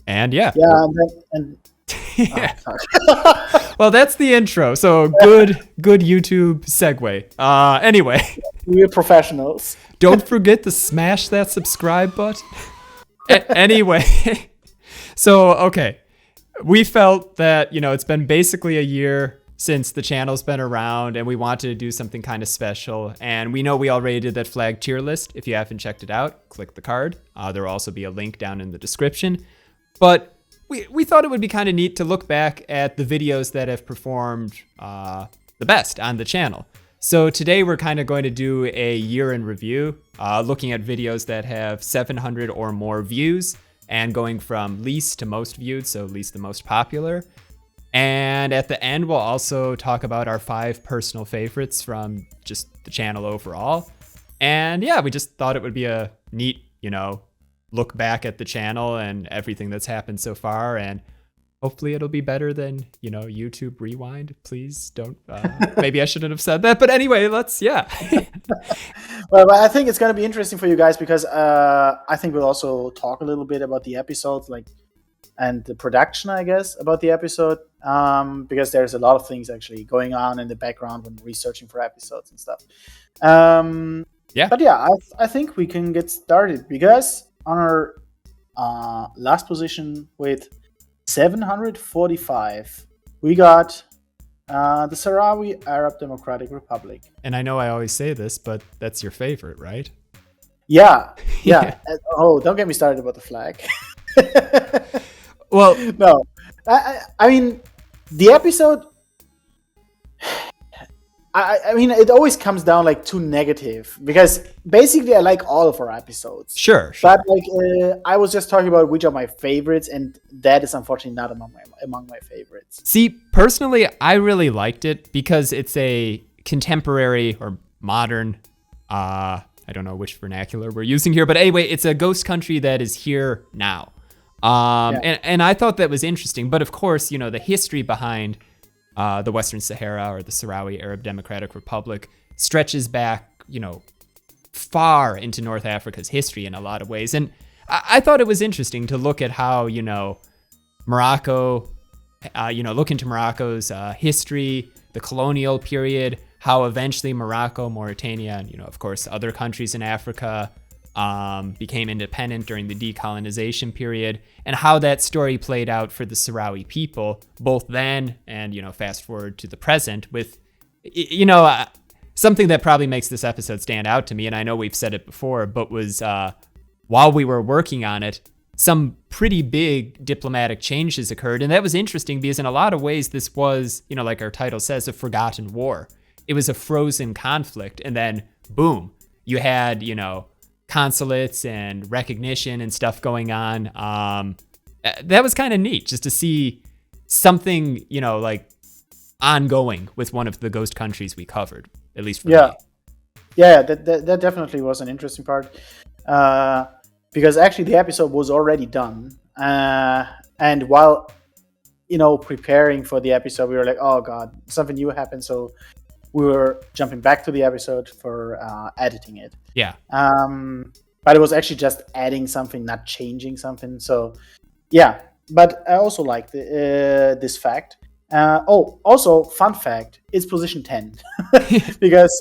And yeah. Yeah, Yeah. Well, that's the intro. So good YouTube segue. Anyway, we're professionals. don't forget to smash that subscribe button. Anyway, so okay, we felt that it's been basically a year since the channel's been around, and we wanted to do something kind of special. And we know we already did that flag tier list. If you haven't checked it out, click the card. There will also be a link down in the description. But we thought it would be kind of neat to look back at the videos that have performed the best on the channel. So today we're kind of going to do a year in review, looking at videos that have 700 or more views and going from least to most viewed, so least to most popular. And at the end, we'll also talk about our 5 personal favorites from just the channel overall. And yeah, we just thought it would be a neat, look back at the channel and everything that's happened so far, and hopefully it'll be better than YouTube Rewind. Please don't maybe I shouldn't have said that, but anyway, well, I think it's going to be interesting for you guys because I think we'll also talk a little bit about the episodes and the production, I guess, about the episode, because there's a lot of things actually going on in the background when researching for episodes and stuff. Yeah, but yeah, I think we can get started because on our last position with 745, we got the Sahrawi Arab Democratic Republic. And I know I always say this, but that's your favorite, right? Yeah. Oh, don't get me started about the flag. Well, no, I mean, the episode, I mean, it always comes down to negative because basically I like all of our episodes. Sure. But I was just talking about which are my favorites, and that is unfortunately not among my favorites. See, personally, I really liked it because it's a contemporary or modern, I don't know which vernacular we're using here, but anyway, it's a ghost country that is here now. And I thought that was interesting. But of course, the history behind the Western Sahara or the Sahrawi Arab Democratic Republic stretches back, far into North Africa's history in a lot of ways. And I thought it was interesting to look at how, Morocco, look into Morocco's history, the colonial period, how eventually Morocco, Mauritania, and, of course, other countries in Africa became independent during the decolonization period, and how that story played out for the Sahrawi people, both then and, fast forward to the present with, something that probably makes this episode stand out to me, and I know we've said it before, but was while we were working on it, some pretty big diplomatic changes occurred, and that was interesting because in a lot of ways this was, like our title says, a forgotten war. It was a frozen conflict, and then boom, you had, consulates and recognition and stuff going on. That was kind of neat just to see something, ongoing with one of the ghost countries we covered, at least for me. Yeah, that definitely was an interesting part. Because actually the episode was already done. And while, preparing for the episode, we were like, oh God, something new happened. So we were jumping back to the episode for editing it. Yeah. But it was actually just adding something, not changing something. So, yeah. But I also liked this fact. Also, fun fact, it's position 10. Because,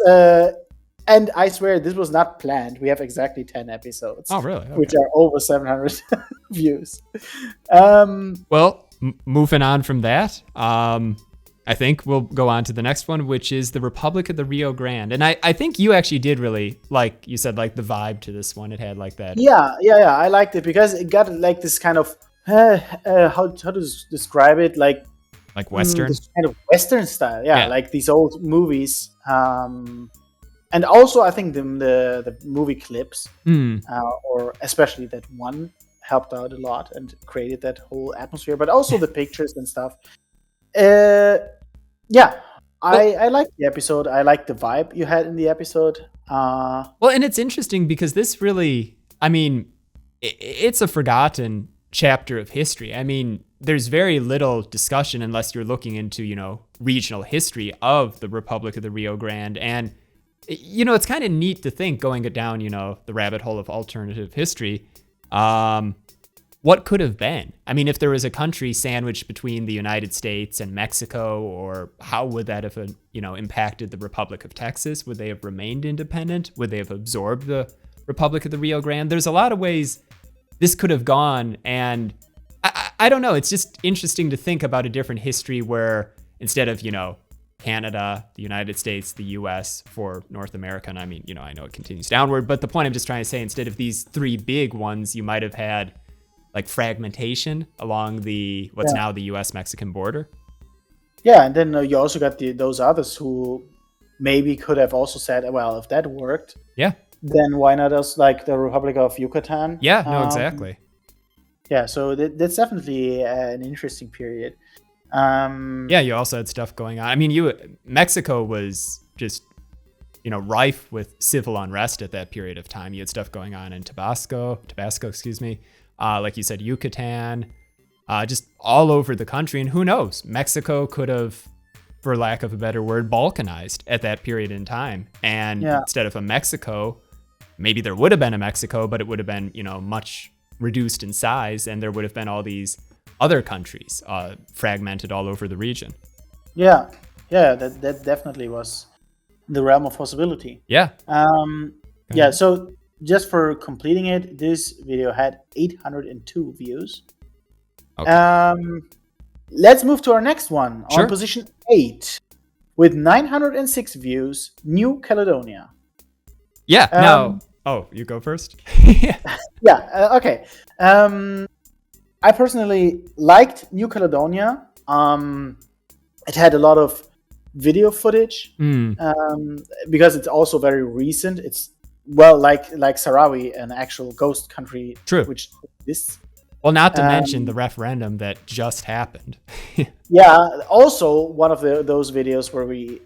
and I swear this was not planned. We have exactly 10 episodes. Oh, really? Okay. Which are over 700 views. Well, moving on from that, I think we'll go on to the next one, which is the Republic of the Rio Grande. And I think you actually did really, like you said, like the vibe to this one. It had like that. Yeah. I liked it because it got like this kind of, how to describe it? Like Western? This kind of Western style. Yeah. Like these old movies. And also I think the movie clips, or especially that one, helped out a lot and created that whole atmosphere, but also the pictures and stuff. I liked the episode. I liked the vibe you had in the episode. Well, and it's interesting because this really, I mean, it's a forgotten chapter of history. I mean, there's very little discussion unless you're looking into, regional history of the Republic of the Rio Grande. And, it's kind of neat to think going down, the rabbit hole of alternative history, what could have been? I mean, if there was a country sandwiched between the United States and Mexico, or how would that have, impacted the Republic of Texas? Would they have remained independent? Would they have absorbed the Republic of the Rio Grande? There's a lot of ways this could have gone, and I don't know. It's just interesting to think about a different history where instead of, Canada, the United States, the US for North America, and I mean, I know it continues downward, but the point I'm just trying to say, instead of these three big ones, you might have had like fragmentation along the what's now the US-Mexican border. Yeah, and then you also got those others who maybe could have also said, well, if that worked, then why not us, like the Republic of Yucatan? Yeah, no, exactly. Yeah, so that's definitely an interesting period. You also had stuff going on. I mean, Mexico was just, rife with civil unrest at that period of time. You had stuff going on in Tabasco, like you said, Yucatan, just all over the country. And who knows, Mexico could have, for lack of a better word, balkanized at that period in time. And instead of a Mexico, maybe there would have been a Mexico, but it would have been, much reduced in size, and there would have been all these other countries fragmented all over the region. That definitely was the realm of possibility. So just for completing it, this video had 802 views. Okay. Let's move to our next one. Sure. On position 8 with 906 views, New Caledonia. You go first. Okay. I personally liked New Caledonia. It had a lot of video footage because it's also very recent. It's like Sahrawi, an actual ghost country. True. Which this. Well, not to mention the referendum that just happened. Also one of those videos where we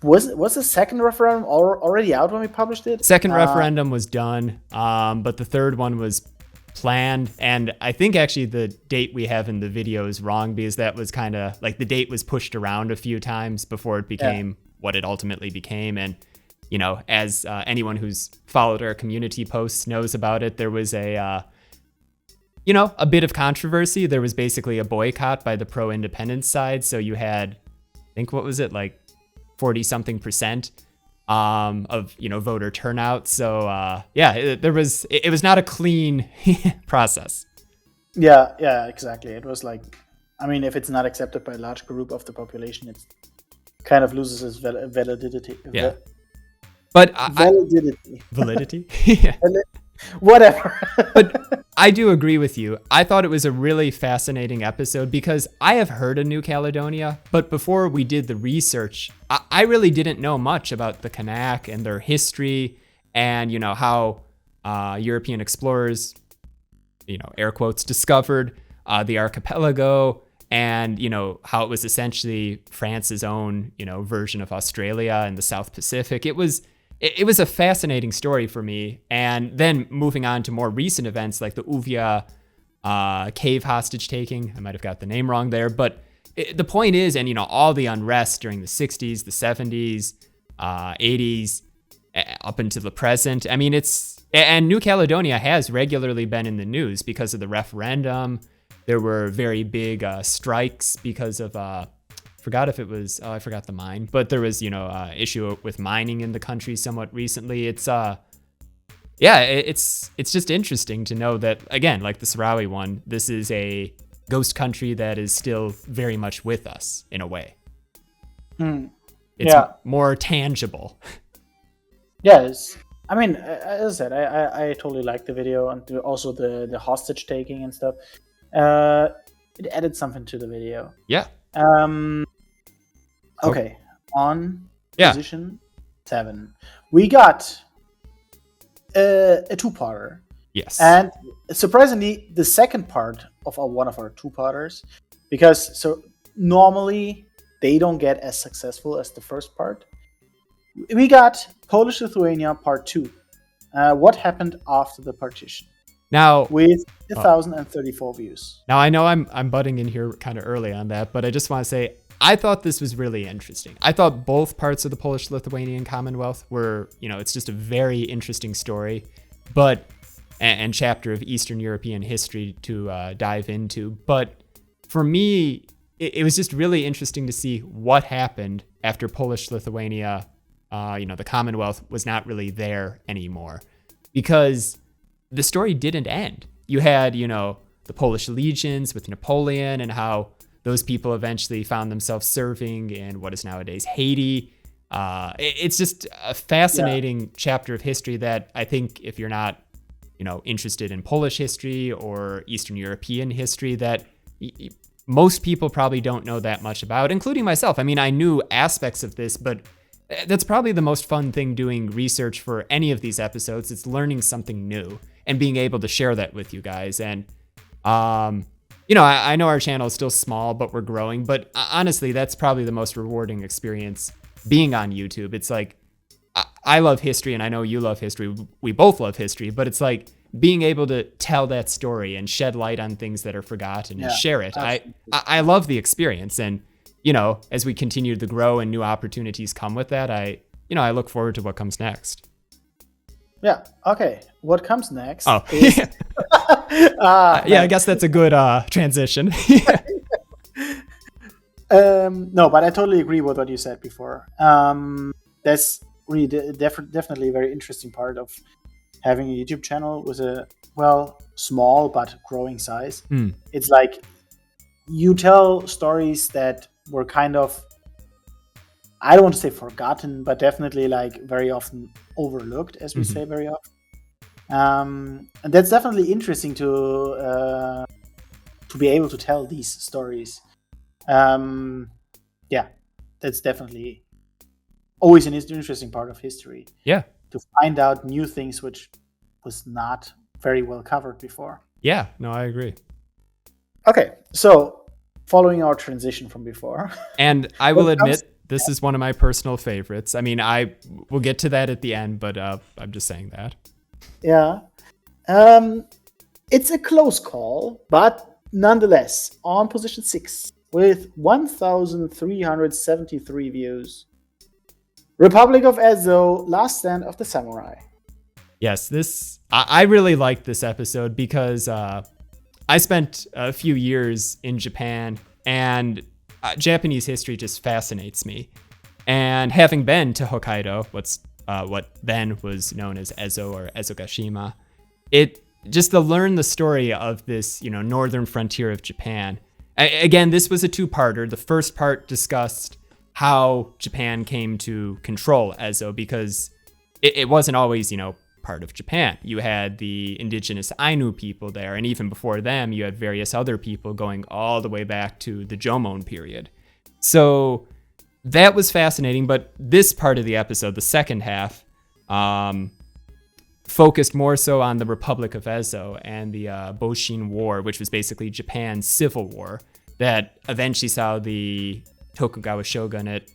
was the second referendum already out when we published it? Second referendum was done, but the third one was planned, and I think actually the date we have in the video is wrong, because that was kind of like the date was pushed around a few times before it became what it ultimately became. And as anyone who's followed our community posts knows about it, there was a bit of controversy. There was basically a boycott by the pro-independence side. So you had, I think, what was it, like 40-something% of voter turnout. So it was not a clean process. Exactly. It was like, I mean, if it's not accepted by a large group of the population, it kind of loses its validity. Validity. Whatever. But I do agree with you. I thought it was a really fascinating episode because I have heard of New Caledonia, but before we did the research, I really didn't know much about the Kanaky and their history, and how European explorers, air quotes, discovered the archipelago, and how it was essentially France's own version of Australia in the South Pacific. It was a fascinating story for me. And then moving on to more recent events like the Uvia cave hostage taking. I might have got the name wrong there, but the point is, and all the unrest during the 60s, the 70s, 80s, up into the present. I mean, and New Caledonia has regularly been in the news because of the referendum. There were very big strikes because of forgot if it was, I forgot the mine, but there was, issue with mining in the country somewhat recently. It's just interesting to know that, again, like the Sahrawi one, this is a ghost country that is still very much with us in a way. It's more tangible. Yes. I mean, as I said, I totally liked the video, and also the hostage taking and stuff. It added something to the video. Yeah. Okay, on position 7, we got a two-parter. Yes. And surprisingly, the second part of one of our two-parters, because normally they don't get as successful as the first part. We got Polish-Lithuania Part 2. What happened after the partition? Now, with 1,034 views. Now, I know I'm butting in here kind of early on that, but I just want to say, I thought this was really interesting. I thought both parts of the Polish-Lithuanian Commonwealth were, it's just a very interesting story. But and chapter of Eastern European history to dive into. But for me, it was just really interesting to see what happened after Polish-Lithuania, the Commonwealth was not really there anymore, because the story didn't end. You had, the Polish legions with Napoleon and how those people eventually found themselves serving in what is nowadays Haiti. It's just a fascinating chapter of history that I think if you're not, interested in Polish history or Eastern European history, that most people probably don't know that much about, including myself. I mean, I knew aspects of this, but that's probably the most fun thing doing research for any of these episodes. It's learning something new and being able to share that with you guys. And, I know our channel is still small, but we're growing. But honestly, that's probably the most rewarding experience being on YouTube. It's like, I love history and I know you love history. We both love history, but it's like being able to tell that story and shed light on things that are forgotten and share it. I love the experience. And, as we continue to grow and new opportunities come with that, I look forward to what comes next. Yeah. Okay. What comes next? Oh, is... I guess that's a good transition. No, but I totally agree with what you said before. That's really definitely a very interesting part of having a YouTube channel with a, small but growing size. It's like you tell stories that were kind of, I don't want to say forgotten, but definitely like very often overlooked, as we say very often. And that's definitely interesting to be able to tell these stories. That's definitely always an interesting part of history. Yeah. To find out new things which was not very well covered before. Yeah, no, I agree. Okay, so following our transition from before. And I will admit, this is one of my personal favorites. I mean, I will get to that at the end, but I'm just saying that. Yeah. It's a close call, but nonetheless, on position 6 with 1,373 views. Republic of Ezo, Last Stand of the Samurai. Yes, I really liked this episode because I spent a few years in Japan, and Japanese history just fascinates me. And having been to Hokkaido, what then was known as Ezo or Ezogashima, just to learn the story of this, northern frontier of Japan. Again, this was a two-parter. The first part discussed how Japan came to control Ezo, because it wasn't always, part of Japan. You had the indigenous Ainu people there, and even before them, you had various other people going all the way back to the Jomon period. So that was fascinating, but this part of the episode, the second half, focused more so on the Republic of Ezo and the Boshin War, which was basically Japan's civil war that eventually saw the Tokugawa shogunate,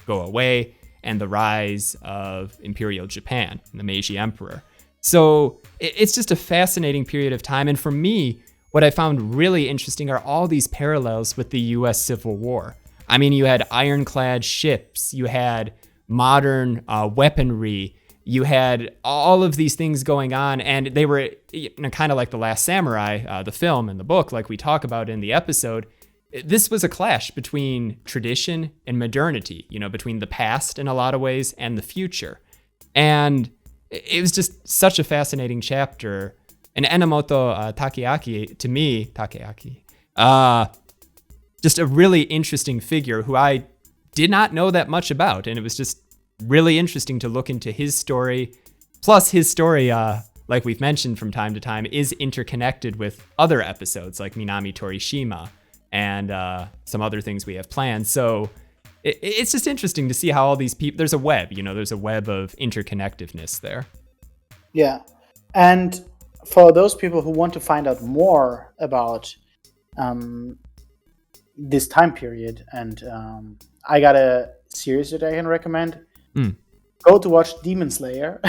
go away, and the rise of Imperial Japan, the Meiji Emperor. So it's just a fascinating period of time. And for me, what I found really interesting are all these parallels with the U.S. Civil War. I mean, you had ironclad ships, you had modern weaponry, you had all of these things going on, and they were kind of like The Last Samurai, the film and the book, like we talk about in the episode. This was a clash between tradition and modernity, between the past in a lot of ways and the future. And it was just such a fascinating chapter. And Enomoto Takeaki, just a really interesting figure who I did not know that much about. And it was just really interesting to look into his story. Plus, his story, like we've mentioned from time to time, is interconnected with other episodes like Minami-Torishima and some other things we have planned. So it's just interesting to see how all these people, there's a web, there's a web of interconnectedness there. Yeah. And for those people who want to find out more about this time period, and I got a series that I can recommend. Go to watch Demon Slayer.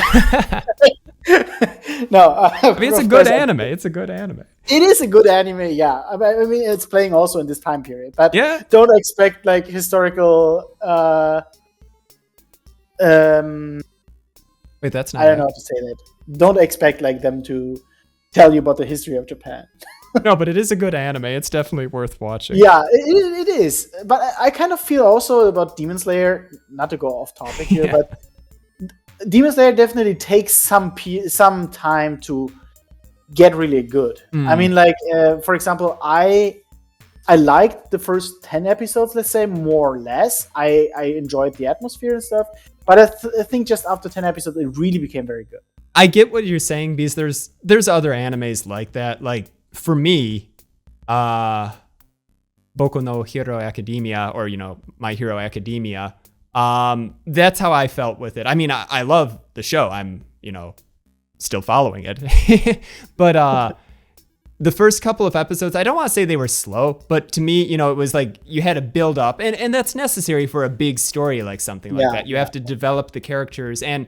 No, I mean, it's a good anime. It's a good anime. It is a good anime, yeah. I mean, it's playing also in this time period, but don't expect like historical. Wait, that's not. I don't know how to say that. Don't expect like them to tell you about the history of Japan. No, but it is a good anime. It's definitely worth watching. Yeah, it is. But I kind of feel also about Demon Slayer, not to go off topic here, but Demon Slayer definitely takes some time to get really good. I mean, like, for example, I liked the first 10 episodes, let's say, more or less. I enjoyed the atmosphere and stuff. But I think just after 10 episodes, it really became very good. I get what you're saying, because there's other animes like that. Like, for me, Boku no Hero Academia, or, My Hero Academia, that's how I felt with it. I mean, I love the show. I'm, still following it. But the first couple of episodes, I don't want to say they were slow, but to me, it was like you had to build up, and that's necessary for a big story like something like that. You have to develop the characters, and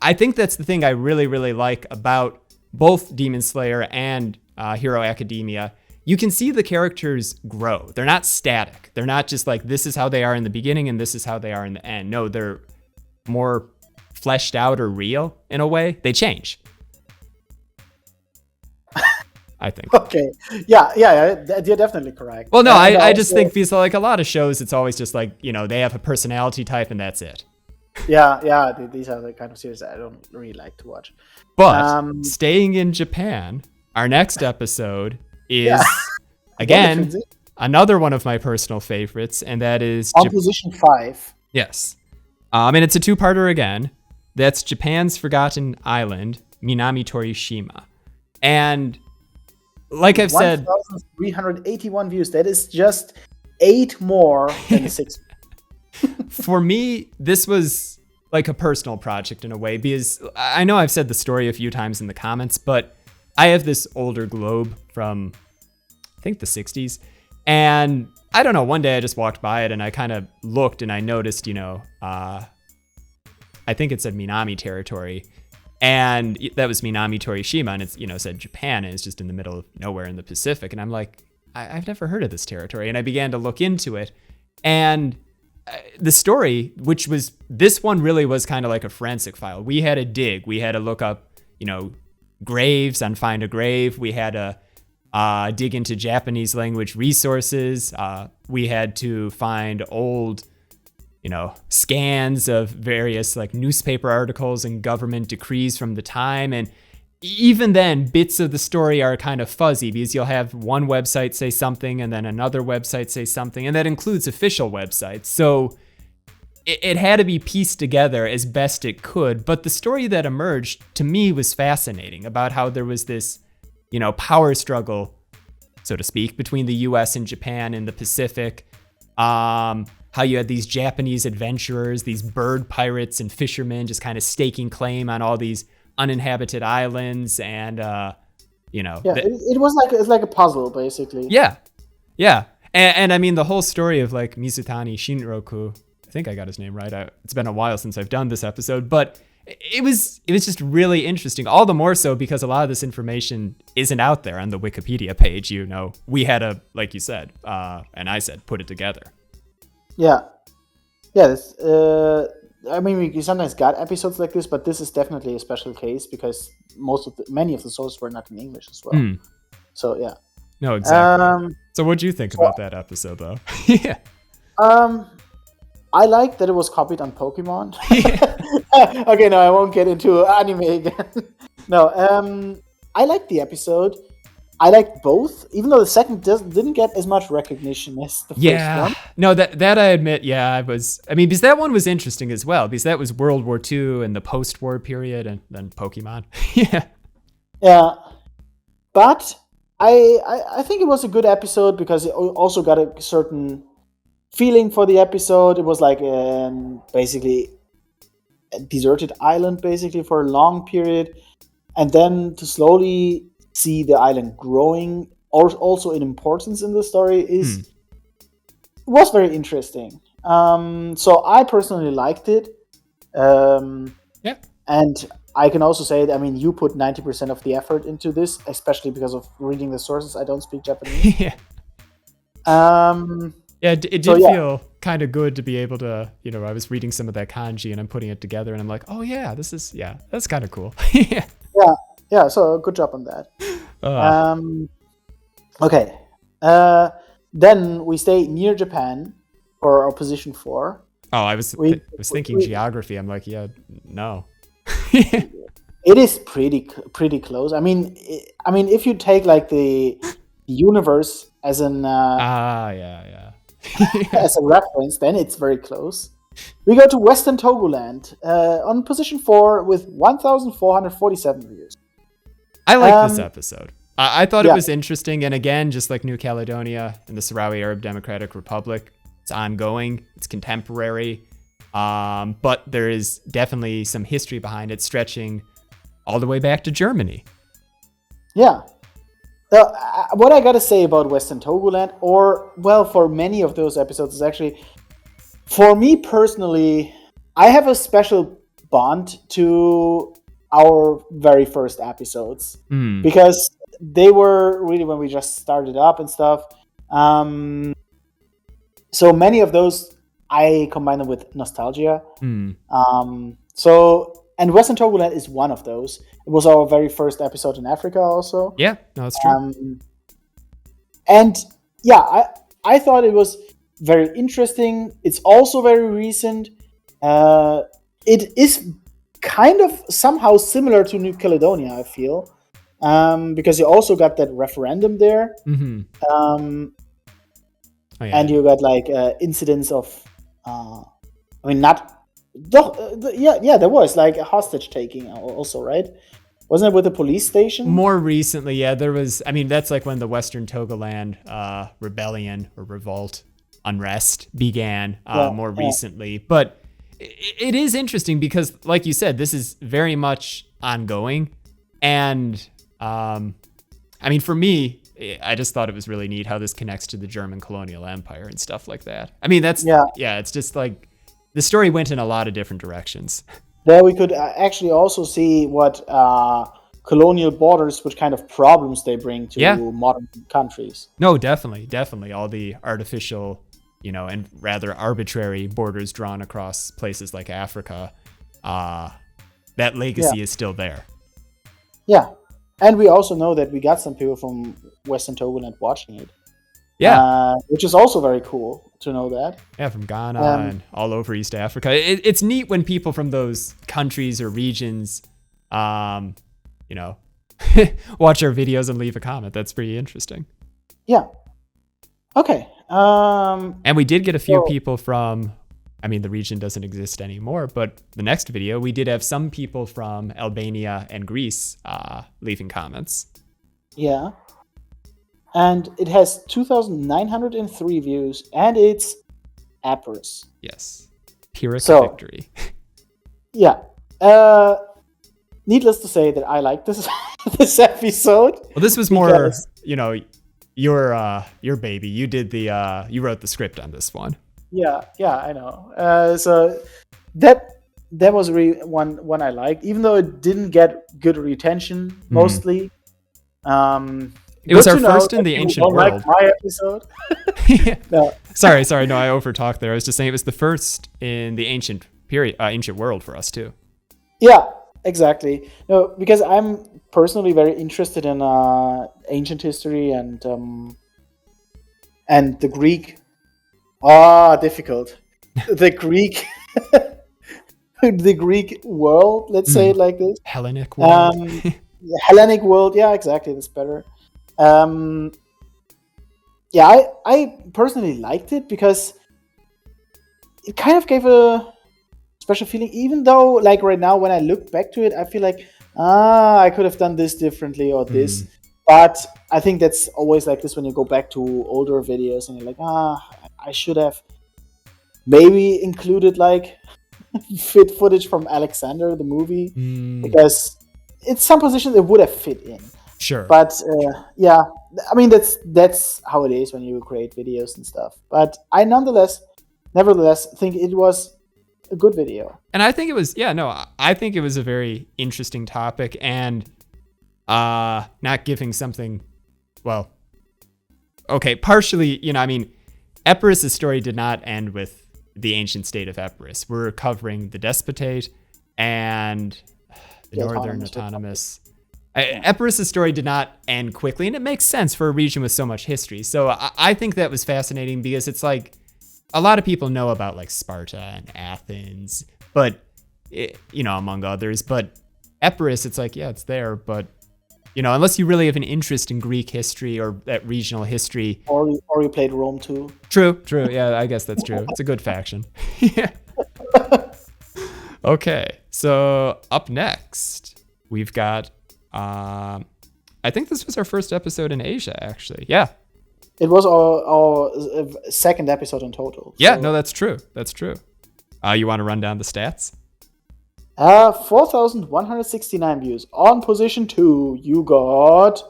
I think that's the thing I really, really like about both Demon Slayer and Hero Academia. You can see the characters grow. They're not static. They're not just like, this is how they are in the beginning and this is how they are in the end. No, they're more fleshed out or real in a way. They change, I think. Okay. Yeah, you're definitely correct. Well, no, I just think these are like a lot of shows. It's always just like, they have a personality type and that's it. Yeah, these are the kind of series that I don't really like to watch. But staying in Japan, our next episode is, again, another one of my personal favorites, and that is... On position 5. Yes. And it's a two-parter again. That's Japan's Forgotten Island, Minami-Torishima. And like I've said... 1,381 views. That is just 8 more than 6. For me, this was like a personal project in a way, because I know I've said the story a few times in the comments, but I have this older globe from, I think, the 60s. And I don't know, one day I just walked by it and I kind of looked and I noticed, I think it said Minami territory. And that was Minami-Torishima, and it's, said Japan, and it's just in the middle of nowhere in the Pacific. And I'm like, I've never heard of this territory. And I began to look into it. And the story, which was, this one really was kind of like a forensic file. We had to dig. We had to look up, graves and find a grave. We had to dig into Japanese language resources. We had to find old, scans of various like newspaper articles and government decrees from the time. And even then, bits of the story are kind of fuzzy, because you'll have one website say something and then another website say something, and that includes official websites. So it had to be pieced together as best it could. But the story that emerged to me was fascinating, about how there was this, power struggle, so to speak, between the US and Japan in the Pacific. How you had these Japanese adventurers, these bird pirates and fishermen just kind of staking claim on all these uninhabited islands, and it was like a puzzle, basically. Yeah. And I mean, the whole story of like Mizutani Shinroku, I think I got his name right. It's been a while since I've done this episode, but it was just really interesting. All the more so because a lot of this information isn't out there on the Wikipedia page. We had to, like you said, and I said, put it together. Yeah. I mean, we sometimes got episodes like this, but this is definitely a special case because many of the sources were not in English as well. So yeah. No, exactly. So what do you think about that episode, though? Yeah. I like that it was copied on Pokemon. Okay, no, I won't get into anime again. No, I liked the episode. I liked both, even though the second didn't get as much recognition as the first one. No, that I admit, because that one was interesting as well, because that was World War II and the post-war period, and then Pokemon. Yeah. But I think it was a good episode because it also got a certain feeling for the episode. It was like basically a deserted island, basically, for a long period. And then to slowly see the island growing, or also in importance in the story, was very interesting. So I personally liked it. Yeah. And I can also say that, you put 90% of the effort into this, especially because of reading the sources. I don't speak Japanese. Yeah. It did feel kind of good to be able to, I was reading some of that kanji and I'm putting it together and I'm like, oh yeah, that's kind of cool. Yeah, so good job on that. Okay. Then we stay near Japan for our position 4. Oh, I was thinking geography. I'm like, yeah, no. It is pretty close. I mean, if you take like the universe as an yeah. as a reference, then it's very close. We go to Western Togoland on position 4 with 1,447 views. I like this episode. I thought it was interesting, and again, just like New Caledonia and the Sahrawi Arab Democratic Republic, it's ongoing, it's contemporary, but there is definitely some history behind it, stretching all the way back to Germany. Yeah. What I gotta say about Western Togoland, for many of those episodes, is actually, for me personally, I have a special bond to our very first episodes because they were really when we just started up and stuff. So many of those I combine them with nostalgia. And Western Togoland is one of those. It was our very first episode in Africa also. Yeah, no, that's true. And yeah, I thought it was very interesting. It's also very recent. It is kind of somehow similar to New Caledonia, I feel. Because you also got that referendum there. And you got like incidents of, there was like a hostage taking also, right? Wasn't it with the police station? More recently, yeah, there was. I mean, that's like when the Western Togoland rebellion or revolt, unrest began more recently. But it is interesting because, like you said, this is very much ongoing. And I mean, for me, I just thought it was really neat how this connects to the German colonial empire and stuff like that. I mean, it's just like the story went in a lot of different directions. There we could actually also see what colonial borders, what kind of problems they bring to modern countries. No, definitely. All the artificial, and rather arbitrary borders drawn across places like Africa, that legacy is still there. Yeah. And we also know that we got some people from Western Togoland watching it. Yeah. Which is also very cool to know that. Yeah, from Ghana and all over East Africa. It's neat when people from those countries or regions, watch our videos and leave a comment. That's pretty interesting. Yeah. Okay. And we did get a few people from, the region doesn't exist anymore, but the next video, we did have some people from Albania and Greece leaving comments. Yeah. And it has 2,903 views, and it's Epirus. Yes. Pyrrhic victory. Yeah. Needless to say that I like this this episode. Well, this was more, your baby. You did you wrote the script on this one. Yeah, I know. So that was really one I liked, even though it didn't get good retention mostly. It was our first in the ancient world. Like my episode. No. Sorry. No, I overtalked there. I was just saying it was the first in the ancient world for us too. Yeah, exactly. No, because I'm personally very interested in ancient history and the Greek. Difficult. The Greek, the Greek world. Let's say it like this. Hellenic world. Hellenic world. Yeah, exactly. That's better. I personally liked it because it kind of gave a special feeling, even though like right now when I look back to it, I feel like I could have done this differently or this. But I think that's always like this when you go back to older videos and you're like, I should have maybe included like fit footage from Alexander the movie because it's some positions it would have fit in. Sure. But that's how it is when you create videos and stuff. But I nevertheless think it was a good video. And I think it was, I think it was a very interesting topic and not giving something, partially, Epirus' story did not end with the ancient state of Epirus. We're covering the despotate and the Northern Autonomous Epirus' story did not end quickly, and it makes sense for a region with so much history. So I think that was fascinating because it's like a lot of people know about like Sparta and Athens, but among others. But Epirus, it's like, yeah, it's there, but unless you really have an interest in Greek history or that regional history, or you played Rome too. True. Yeah, I guess that's true. It's a good faction. Yeah. Okay, so up next we've got. I think this was our first episode in Asia, actually. Yeah. It was our second episode in total. Yeah, no, that's true. You want to run down the stats? 4,169 views. On position 2, you got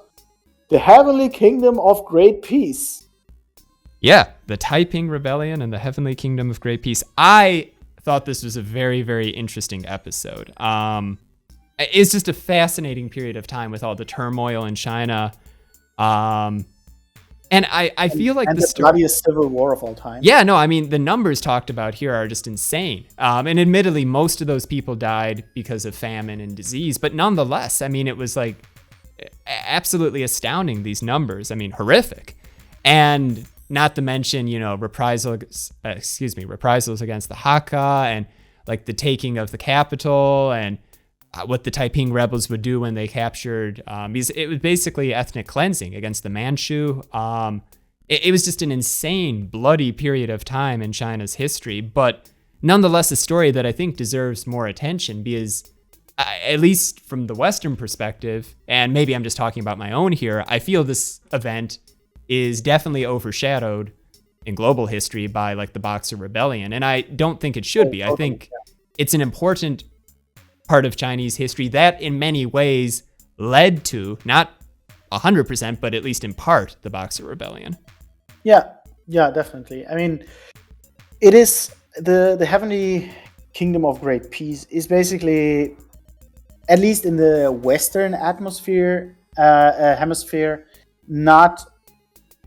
the Heavenly Kingdom of Great Peace. Yeah, the Taiping Rebellion and the Heavenly Kingdom of Great Peace. I thought this was a very, very interesting episode. It's just a fascinating period of time with all the turmoil in China. And I feel like the bloodiest civil war of all time. Yeah, no, I mean, the numbers talked about here are just insane. And admittedly, most of those people died because of famine and disease. But nonetheless, I mean, it was like absolutely astounding, these numbers. I mean, horrific. And not to mention, reprisals against the Hakka and like the taking of the capital and what the Taiping rebels would do when they captured, because it was basically ethnic cleansing against the Manchu. It was just an insane, bloody period of time in China's history, but nonetheless a story that I think deserves more attention because, at least from the Western perspective, and maybe I'm just talking about my own here, I feel this event is definitely overshadowed in global history by like the Boxer Rebellion, and I don't think it should be. I think it's an important part of Chinese history that in many ways led to, not 100%, but at least in part, the Boxer Rebellion. Yeah, definitely. I mean, it is the Heavenly Kingdom of Great Peace is basically, at least in the Western hemisphere, not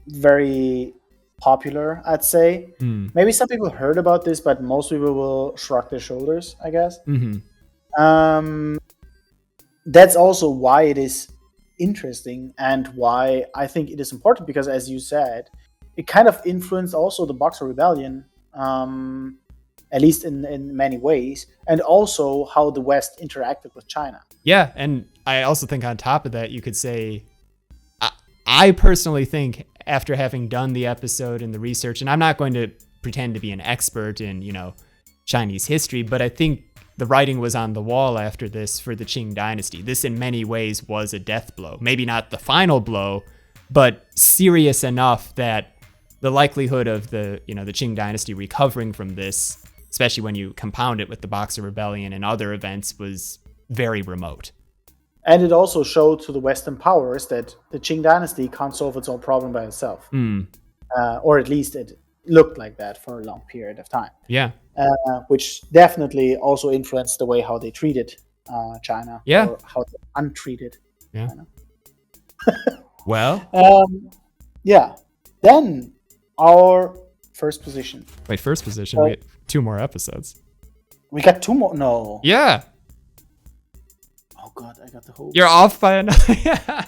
very popular, I'd say. Maybe some people heard about this, but most people will shrug their shoulders, I guess. Mm-hmm. That's also why it is interesting and why I think it is important, because as you said, it kind of influenced also the Boxer Rebellion, at least in many ways, and also how the West interacted with China. Yeah, and I also think on top of that, you could say, I personally think after having done the episode and the research, and I'm not going to pretend to be an expert in, Chinese history, but I think the writing was on the wall after this for the Qing dynasty. This in many ways was a death blow. Maybe not the final blow, but serious enough that the likelihood of the Qing dynasty recovering from this, especially when you compound it with the Boxer Rebellion and other events, was very remote. And it also showed to the Western powers that the Qing dynasty can't solve its own problem by itself. Or at least it looked like that for a long period of time. Yeah. Which definitely also influenced the way how they treated China. Yeah. Or how they untreated China. Well. Yeah. Then our first position. Wait, first position? We get 2 more episodes. We got 2 more? No. Yeah. Oh, God, I got the whole... You're off by another... Yeah.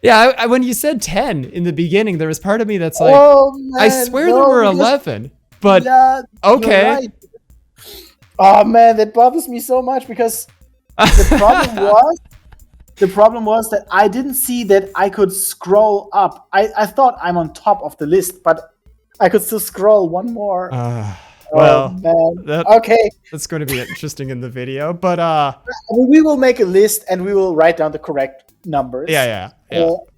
Yeah, I, when you said 10 in the beginning, there was part of me that's like, man, I swear there were 11, but yeah, okay. Right. Oh man, that bothers me so much because the problem was that I didn't see that I could scroll up. I thought I'm on top of the list, but I could still scroll one more. Well, okay. That's going to be interesting in the video, but we will make a list and we will write down the correct numbers. Yeah.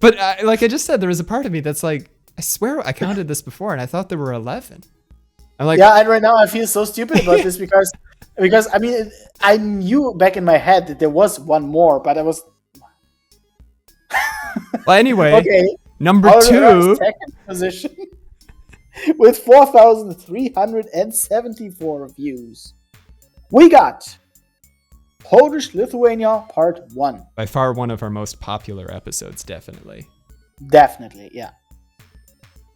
But like I just said, there was a part of me that's like, I swear I counted this before and I thought there were 11. I'm like, yeah, and right now I feel so stupid about this because I mean, I knew back in my head that there was one more, but I was... Well, anyway, okay. Number 2. Second position. With 4,374 views. We got Polish-Lithuania Part 1. By far one of our most popular episodes, definitely. Definitely, yeah.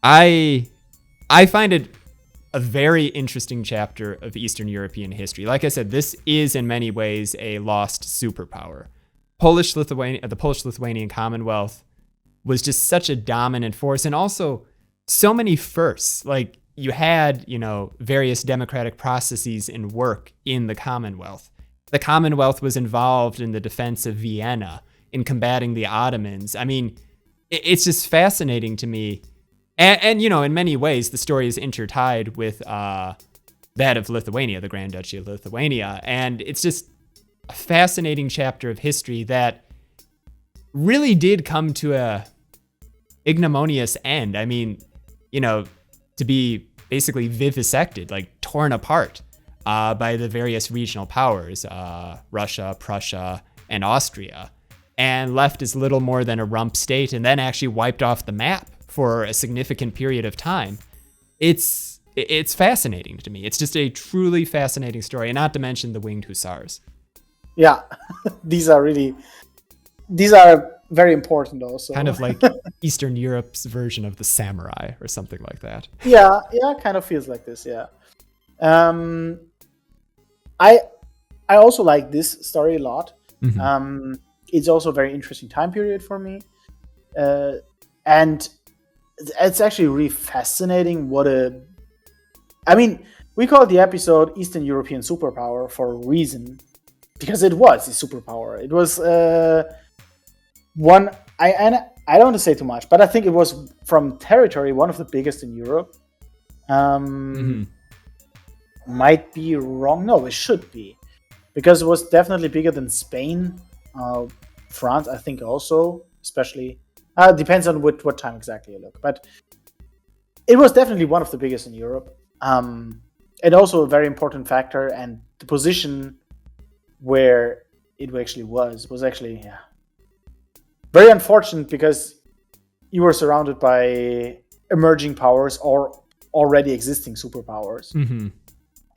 I find it a very interesting chapter of Eastern European history. Like I said, this is in many ways a lost superpower. the Polish-Lithuanian Commonwealth was just such a dominant force, and also so many firsts. Like, you had, various democratic processes in work in the Commonwealth. The Commonwealth was involved in the defense of Vienna, in combating the Ottomans. I mean, it's just fascinating to me. And in many ways, the story is intertied with that of Lithuania, the Grand Duchy of Lithuania. And it's just a fascinating chapter of history that really did come to a ignominious end. I mean, to be basically vivisected, like torn apart by the various regional powers, Russia, Prussia, and Austria, and left as little more than a rump state, and then actually wiped off the map for a significant period of time. It's fascinating to me. It's just a truly fascinating story, and not to mention the winged hussars. Yeah, these are very important also. Kind of like Eastern Europe's version of the samurai or something like that. Yeah, kind of feels like this, yeah. I also like this story a lot. Mm-hmm. It's also a very interesting time period for me. And it's actually really fascinating we call the episode Eastern European Superpower for a reason, because it was a superpower. It was one, I don't want to say too much, but I think it was from territory one of the biggest in Europe. Might be wrong. No, it should be, because it was definitely bigger than Spain, France, I think also, especially. Depends on what time exactly you look, but it was definitely one of the biggest in Europe. And also a very important factor, and the position where it actually was actually very unfortunate, because you were surrounded by emerging powers or already existing superpowers. Mm-hmm.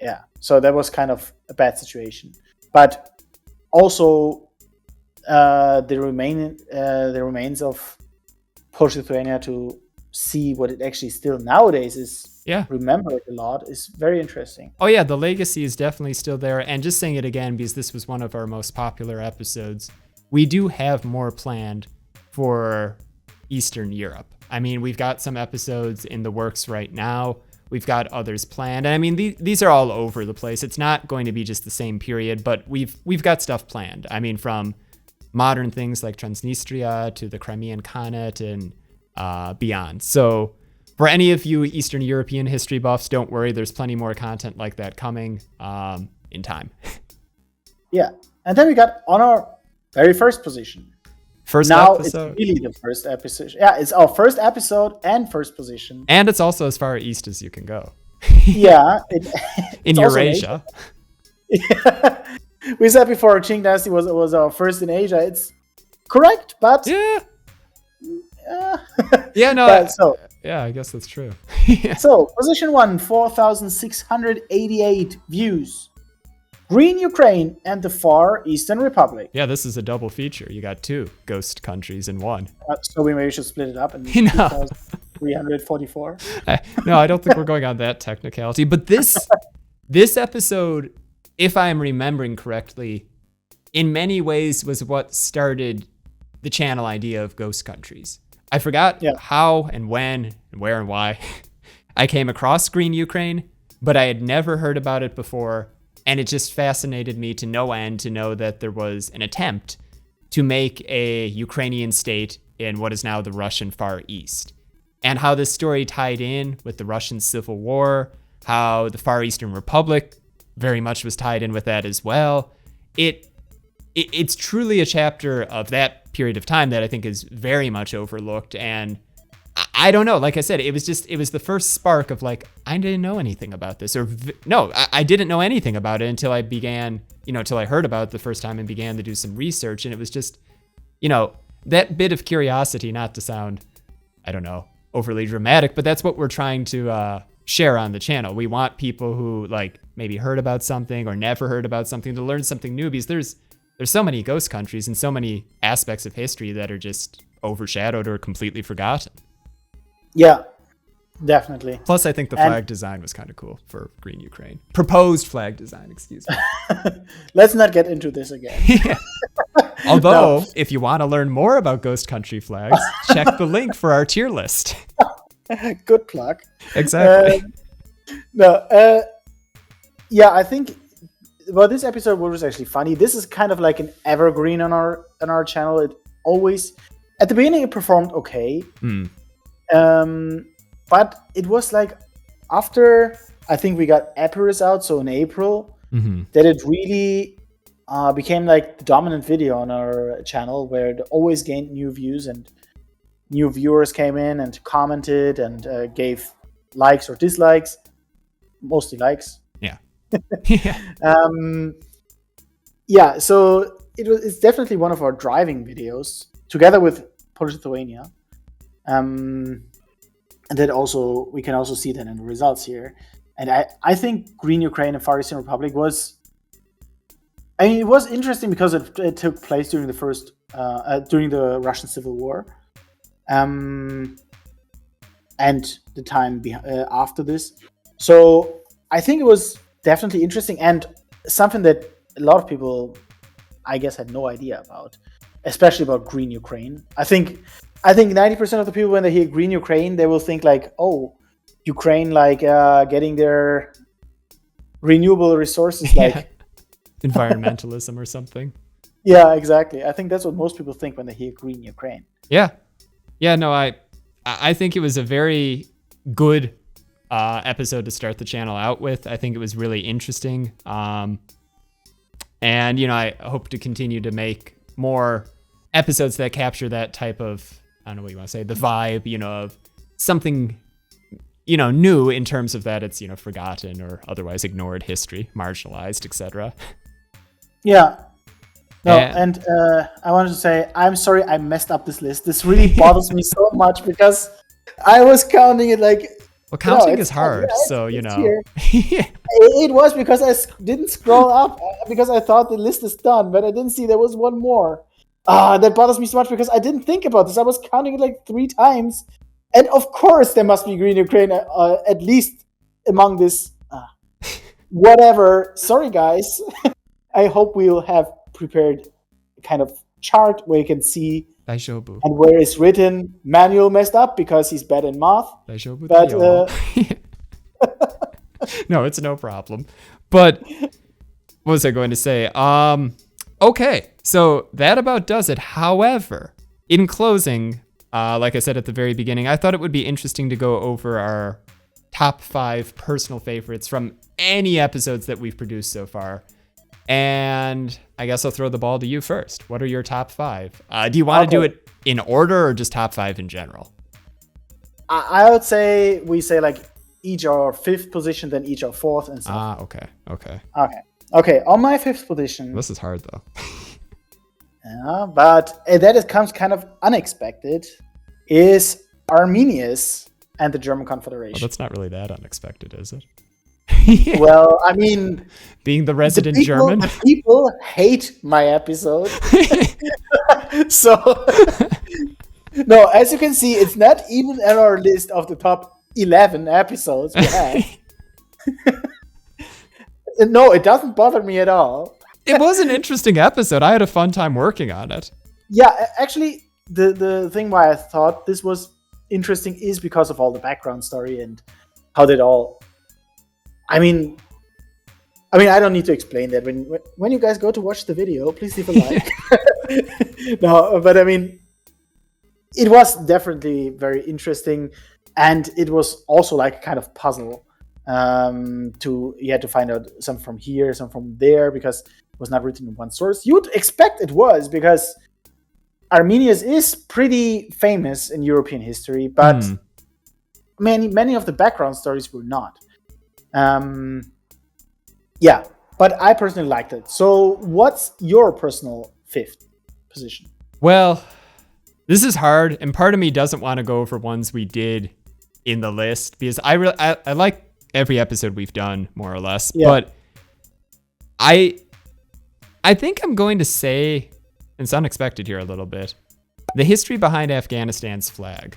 Yeah, so that was kind of a bad situation. But also the remains of Polish-Lithuania, to see what it actually still nowadays is, remembered a lot, is very interesting. Oh yeah, the legacy is definitely still there. And just saying it again, because this was one of our most popular episodes, we do have more planned for Eastern Europe. I mean, we've got some episodes in the works right now. We've got others planned. And I mean, these are all over the place. It's not going to be just the same period, but we've got stuff planned. I mean, from modern things like Transnistria to the Crimean Khanate and beyond. So for any of you Eastern European history buffs, don't worry. There's plenty more content like that coming in time. Yeah. And then we got on our very first position. First episode. It's really the first episode. Yeah, it's our first episode and first position. And it's also as far east as you can go. Yeah. In Eurasia. Yeah. We said before Qing Dynasty was our first in Asia. It's correct, but... Yeah. Yeah, no. I guess that's true. Yeah. So, position 1, 4,688 views. Green Ukraine and the Far Eastern Republic. Yeah, this is a double feature. You got 2 ghost countries in one. So we maybe should split it up in 2,344. No, I don't think we're going on that technicality. But this episode, if I'm remembering correctly, in many ways was what started the channel idea of ghost countries. I forgot how and when and where and why I came across Green Ukraine, but I had never heard about it before. And it just fascinated me to no end to know that there was an attempt to make a Ukrainian state in what is now the Russian Far East. And how this story tied in with the Russian Civil War, how the Far Eastern Republic very much was tied in with that as well. It's truly a chapter of that period of time that I think is very much overlooked. And I don't know. Like I said, it was the first spark of like, I didn't know anything about this, I didn't know anything about it until I began, till I heard about it the first time and began to do some research. And it was just, that bit of curiosity, not to sound, I don't know, overly dramatic, but that's what we're trying to share on the channel. We want people who like maybe heard about something or never heard about something to learn something new, because there's so many ghost countries and so many aspects of history that are just overshadowed or completely forgotten. Yeah, definitely. Plus, I think the flag design was kind of cool for Green Ukraine. Proposed flag design, excuse me. Let's not get into this again. Yeah. Although, if you want to learn more about ghost country flags, check the link for our tier list. Good plug. Exactly. Yeah, I think. Well, this episode was actually funny. This is kind of like an evergreen on our channel. It always, at the beginning, it performed okay, but it was like after I think we got Epirus out, so in April, that it really became like the dominant video on our channel, where it always gained new views and new viewers came in and commented and gave likes or dislikes, mostly likes. Yeah. So it's definitely one of our driving videos together with Polish-Lithuania. And that also, we can also see that in the results here. And I think Green Ukraine and Far Eastern Republic it was interesting because it took place during during the Russian Civil War. And the time after this. So I think it was definitely interesting and something that a lot of people, I guess, had no idea about, especially about Green Ukraine. I think 90% of the people, when they hear Green Ukraine, they will think like, oh, Ukraine, like getting their renewable resources, like environmentalism or something. Yeah, exactly. I think that's what most people think when they hear Green Ukraine. Yeah. No, I think it was a very good episode to start the channel out with. I think it was really interesting. And, I hope to continue to make more episodes that capture that type of, I don't know what you want to say, the vibe, of something, new in terms of that it's, forgotten or otherwise ignored history, marginalized, etc. Yeah. No, and I wanted to say, I'm sorry I messed up this list. This really bothers me so much because I was counting it like... Well, counting is hard, so, It was because I didn't scroll up because I thought the list is done, but I didn't see there was one more. That bothers me so much because I didn't think about this. I was counting it like 3 times. And of course there must be Green Ukraine at least among this. Whatever. Sorry, guys. I hope we'll have prepared a kind of chart where you can see Daijoubu. And where it's written Manuel messed up because he's bad in math. Daijoubu, but no, it's no problem. But what was I going to say? Okay, so that about does it. However, in closing, like I said at the very beginning, I thought it would be interesting to go over our top 5 personal favorites from any episodes that we've produced so far. And I guess I'll throw the ball to you first. What are your top 5? Do you want to do it in order or just top 5 in general? I would say we say like each our 5th position, then each our 4th, and so on. Okay. On my 5th position. This is hard though. Yeah, but that comes kind of unexpected. Is Armenius and the German Confederation? Well, that's not really that unexpected, is it? Well, I mean, being the resident German, the people hate my episode. So, no, as you can see, it's not even on our list of the top 11 episodes we have. No, it doesn't bother me at all. It was an interesting episode. I had a fun time working on it. Yeah, actually, the thing why I thought this was interesting is because of all the background story and how that all... I mean, I don't need to explain that. When you guys go to watch the video, please leave a like. No, but I mean, it was definitely very interesting, and it was also like a kind of puzzle. You had to find out some from here, some from there, because it was not written in one source. You'd expect it was, because Armenius is pretty famous in European history, but many of the background stories were not. Yeah, but I personally liked it. So what's your personal 5th position? Well, this is hard, and part of me doesn't want to go for ones we did in the list, because I like every episode we've done, more or less. Yeah. But I think I'm going to say, and it's unexpected here a little bit, the history behind Afghanistan's flag.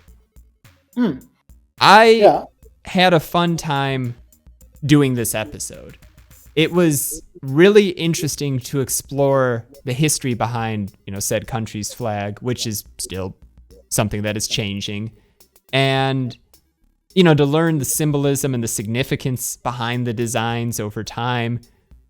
I had a fun time doing this episode. it was really interesting to explore the history behind, said country's flag, which is still something that is changing. And, to learn the symbolism and the significance behind the designs over time,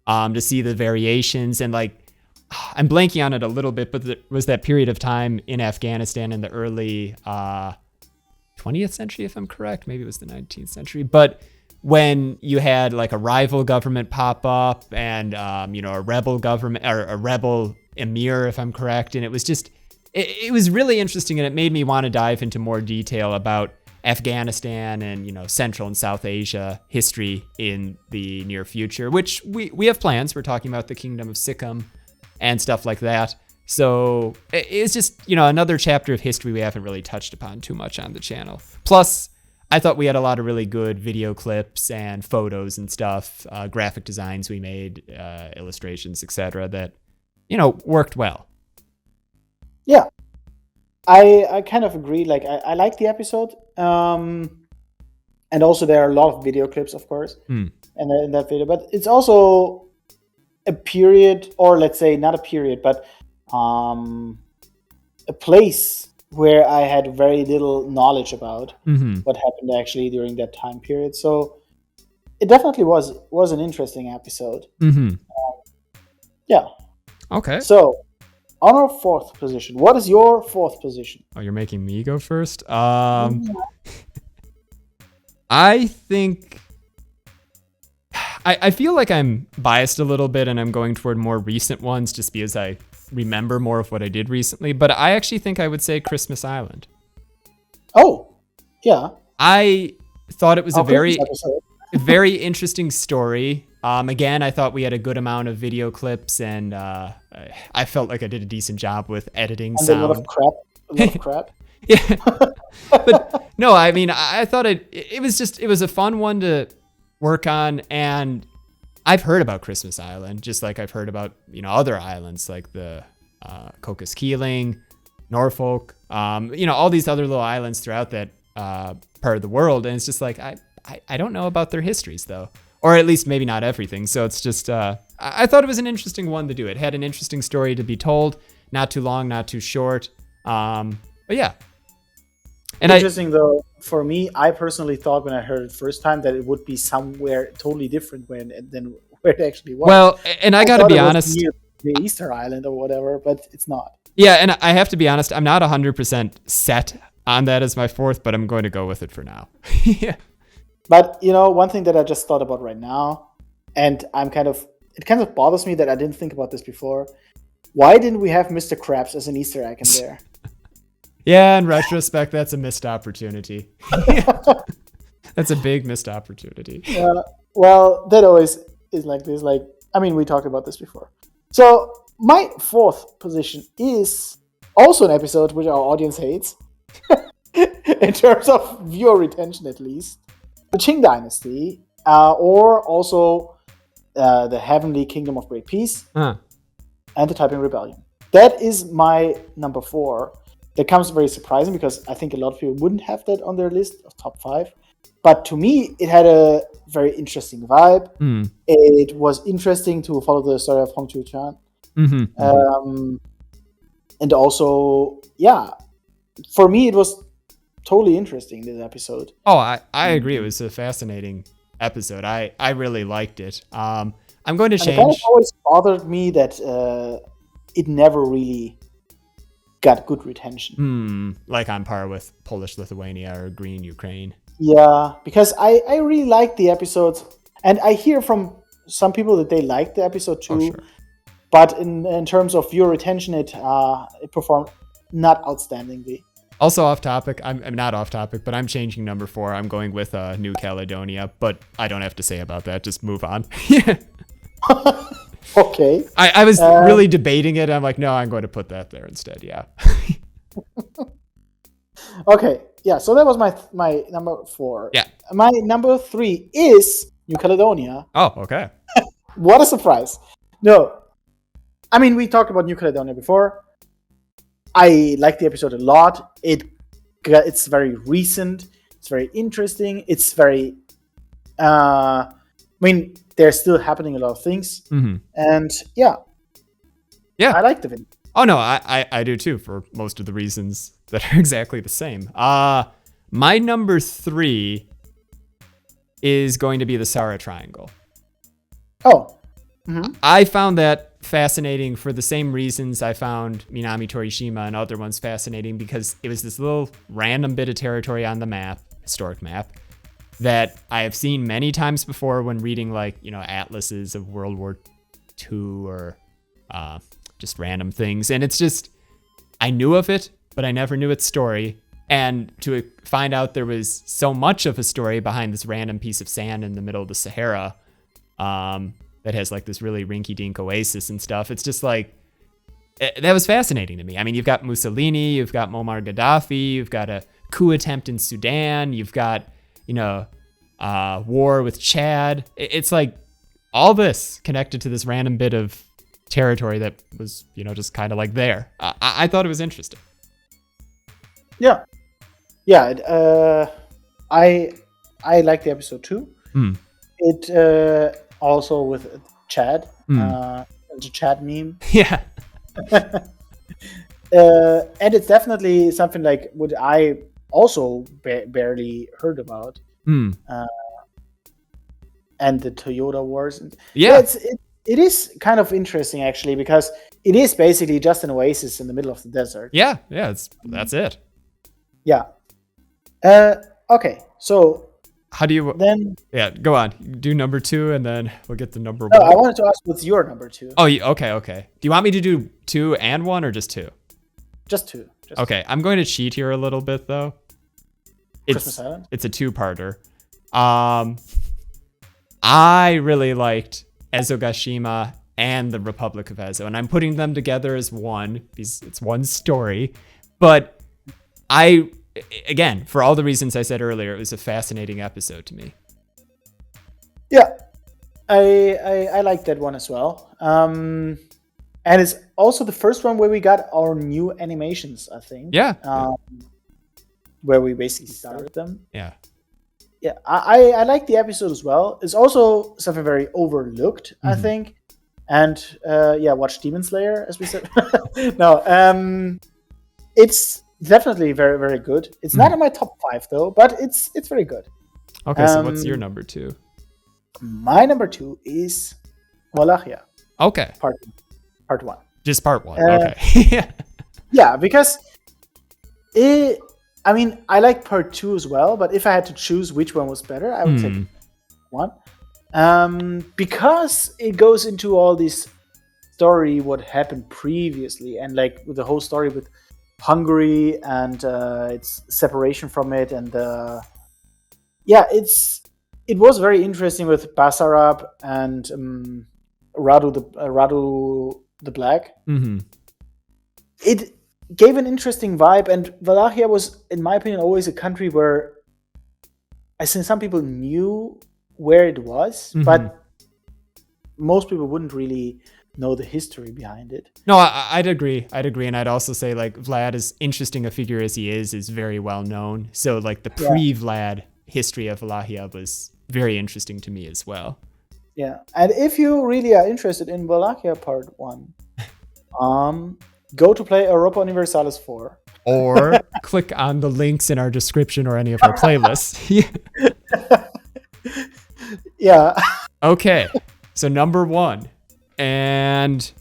to see the variations. And I'm blanking on it a little bit, but there was that period of time in Afghanistan in the early 20th century, if I'm correct. Maybe it was the 19th century. But when you had a rival government pop up and, a rebel government or a rebel emir, if I'm correct. And it was just, it was really interesting. And it made me want to dive into more detail about Afghanistan and, Central and South Asia history in the near future, which we have plans. We're talking about the Kingdom of Sikkim and stuff like that. So it's just, another chapter of history we haven't really touched upon too much on the channel. Plus, I thought we had a lot of really good video clips and photos and stuff, graphic designs we made, illustrations, etc. that, worked well. Yeah. I kind of agree. I like the episode. And also there are a lot of video clips, of course, in that video. But it's also a period, or let's say not a period, but a place where I had very little knowledge about what happened actually during that time period. So it definitely was an interesting episode. Yeah. Okay. So on our fourth position, what is your fourth position? Oh, you're making me go first? I think I feel like I'm biased a little bit and I'm going toward more recent ones just because I remember more of what I did recently, but I actually think I would say Christmas Island. Oh, yeah. I thought it was a very interesting story. Again, I thought we had a good amount of video clips and I felt like I did a decent job with editing and sound. A lot of crap. Yeah. But no, I mean, I thought it was a fun one to work on, and I've heard about Christmas Island, just like I've heard about, other islands like the Cocos Keeling, Norfolk, all these other little islands throughout that part of the world. And it's just like, I don't know about their histories though, or at least maybe not everything. So it's just, I thought it was an interesting one to do. It had an interesting story to be told, not too long, not too short. But yeah. And interesting though, for me, I personally thought when I heard it first time that it would be somewhere totally different than where it actually was. Well, and I gotta be honest, near the Easter Island or whatever, but it's not. Yeah, and I have to be honest, I'm not 100% set on that as my fourth, but I'm going to go with it for now. Yeah. But one thing that I just thought about right now, and it kind of bothers me that I didn't think about this before. Why didn't we have Mr. Krabs as an Easter egg in there? Yeah, in retrospect, that's a missed opportunity. That's a big missed opportunity. Well, that always is like this. We talked about this before. So my fourth position is also an episode which our audience hates, in terms of viewer retention at least. The Qing Dynasty, or also the Heavenly Kingdom of Great Peace, and the Taiping Rebellion. That is my number 4. That comes very surprising because I think a lot of people wouldn't have that on their list of top 5. But to me, it had a very interesting vibe. It was interesting to follow the story of Hong Qiuquan. And also, yeah, for me, it was totally interesting, this episode. Oh, I agree. It was a fascinating episode. I really liked it. I'm going to change. It kind of always bothered me that it never really got good retention. Like on par with Polish-Lithuania or Green Ukraine. Yeah, because I really liked the episodes, and I hear from some people that they liked the episode too. Oh, sure. But in terms of viewer retention, it performed not outstandingly. Also off topic, I'm not off topic, but I'm changing number 4. I'm going with New Caledonia, but I don't have to say about that. Just move on. Okay. I was really debating it. I'm like, no, I'm going to put that there instead. Yeah. Okay. Yeah. So that was my number 4. Yeah. My number 3 is New Caledonia. Oh, okay. What a surprise. No. I mean, we talked about New Caledonia before. I like the episode a lot. It's very recent. It's very interesting. It's very... there's still happening a lot of things. And yeah, I like the video. Oh no, I do too, for most of the reasons that are exactly the same. My number 3 is going to be the Sahara Triangle. Oh. I found that fascinating for the same reasons I found Minami-Torishima and other ones fascinating, because it was this little random bit of territory on the map, historic map, that I have seen many times before when reading atlases of World War II or just random things. And it's just, I knew of it, but I never knew its story. And to find out there was so much of a story behind this random piece of sand in the middle of the Sahara, that has this really rinky-dink oasis and stuff. It's just that was fascinating to me. I mean, you've got Mussolini, you've got Muammar Gaddafi, you've got a coup attempt in Sudan, you've got, war with Chad. It's all this connected to this random bit of territory that was, just kind of there. I thought it was interesting. Yeah. I like the episode too. It also with Chad, the Chad meme. Yeah. And it's definitely something what I also barely heard about. And the Toyota Wars. Yeah. It is kind of interesting actually, because it is basically just an oasis in the middle of the desert. Yeah, that's it. Yeah. Okay, so how do you then? Yeah, go on. Do number 2, and then we'll get to number 1. I wanted to ask, what's your number 2? Oh, okay. Do you want me to do 2 and 1 or just 2? Just 2. Okay, I'm going to cheat here a little bit though. Christmas Island. It's a 2-parter. I really liked Ezogashima and the Republic of Ezo, and I'm putting them together as one because it's one story. But again, for all the reasons I said earlier, it was a fascinating episode to me. Yeah, I like that one as well. And it's also the first one where we got our new animations, I think. Yeah. Where we basically started them. Yeah. Yeah, I like the episode as well. It's also something very overlooked, I think. And watch Demon Slayer, as we said. No, it's definitely very, very good. It's not in my top 5 though, but it's very good. Okay, so what's your number 2? My number 2 is Wallachia. Okay. Part 1. Just part 1. Okay. Yeah, because I like part 2 as well, but if I had to choose which one was better, I would say 1. Because it goes into all this story, what happened previously, and with the whole story with Hungary and its separation from it, and it was very interesting with Basarab and Radu the Black. It gave an interesting vibe, and Wallachia was, in my opinion, always a country where I think some people knew where it was, but most people wouldn't really know the history behind it. No, I'd agree, and I'd also say Vlad, as interesting a figure as he is very well known. So the pre-Vlad history of Wallachia was very interesting to me as well. Yeah, and if you really are interested in Wallachia Part 1, go to play Europa Universalis 4. Or click on the links in our description or any of our playlists. Yeah. Okay, so number 1. And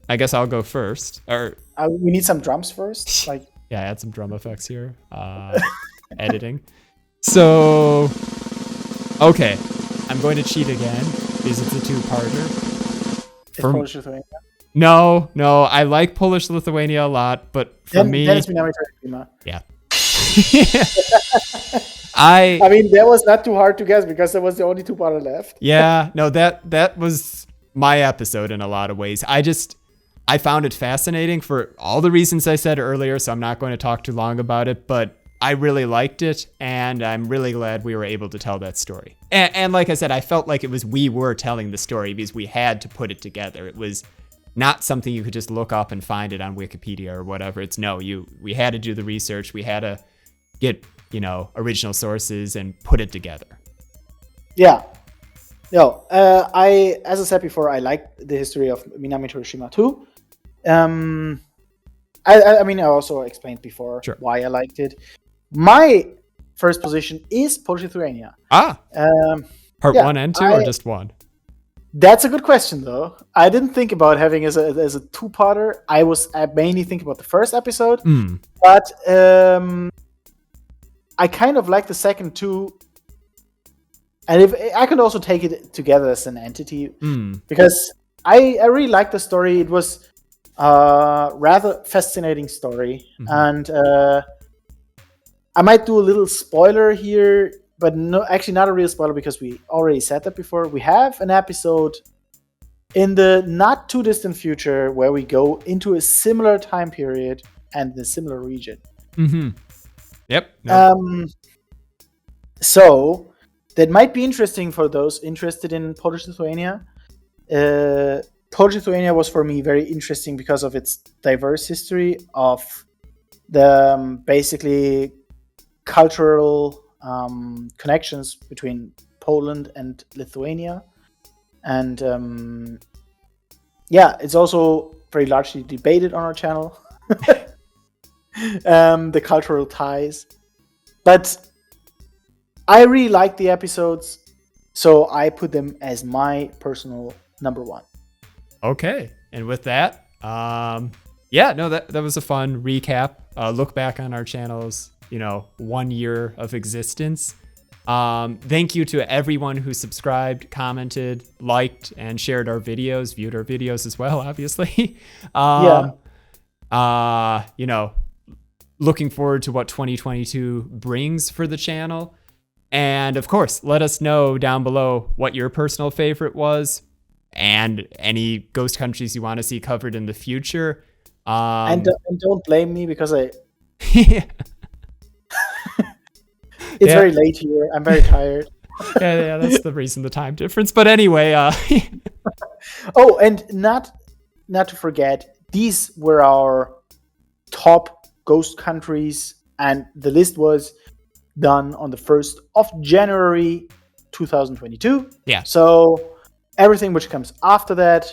I guess I'll go first. Or we need some drums first. Yeah, add some drum effects here. Editing. So, okay, I'm going to cheat again because it's a 2-parter. Polish-Lithuania? No, I like Polish-Lithuania a lot, but for me, then it's Minami-Torishima. Yeah. That was not too hard to guess because there was the only 2-parter left. Yeah, no, that was my episode in a lot of ways. I found it fascinating for all the reasons I said earlier, so I'm not going to talk too long about it, but I really liked it, and I'm really glad we were able to tell that story. And like I said, I felt like we were telling the story because we had to put it together. It was not something you could just look up and find it on Wikipedia or whatever. We had to do the research. We had to get, original sources and put it together. Yeah. No, as I said before, I like the history of Minami-Torishima too. I mean, I also explained before why I liked it. My first position is Polish-Lithuania. Part 1 and 2 or just 1? That's a good question, though. I didn't think about having as a two-parter. I mainly think about the first episode, but I kind of like the second two. And if I could also take it together as an entity, because I really liked the story. It was a rather fascinating story, and I might do a little spoiler here, but no, actually not a real spoiler because we already said that before. We have an episode in the not too distant future where we go into a similar time period and the similar region. Yep. So that might be interesting for those interested in Polish-Lithuania. Polish-Lithuania was for me very interesting because of its diverse history of the basically cultural connections between Poland and Lithuania. And it's also very largely debated on our channel, the cultural ties. But I really like the episodes, so I put them as my personal number 1. Okay, and with that, that was a fun recap. Look back on our channel's 1 year of existence. Thank you to everyone who subscribed, commented, liked, and shared our videos, viewed our videos as well, obviously. Looking forward to what 2022 brings for the channel. And of course, let us know down below what your personal favorite was and any ghost countries you want to see covered in the future. And don't blame me because It's very late here. I'm very tired. yeah, that's the reason, the time difference. But anyway, Oh, and not to forget, these were our top ghost countries, and the list was done on the 1st of January 2022. Yeah. So everything which comes after that,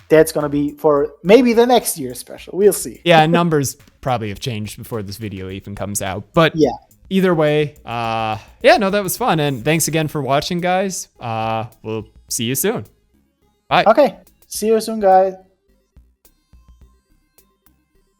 that's going to be for maybe the next year special. We'll see. Yeah, numbers probably have changed before this video even comes out. But yeah. Either way, that was fun. And thanks again for watching, guys. We'll see you soon. Bye. Okay. See you soon, guys.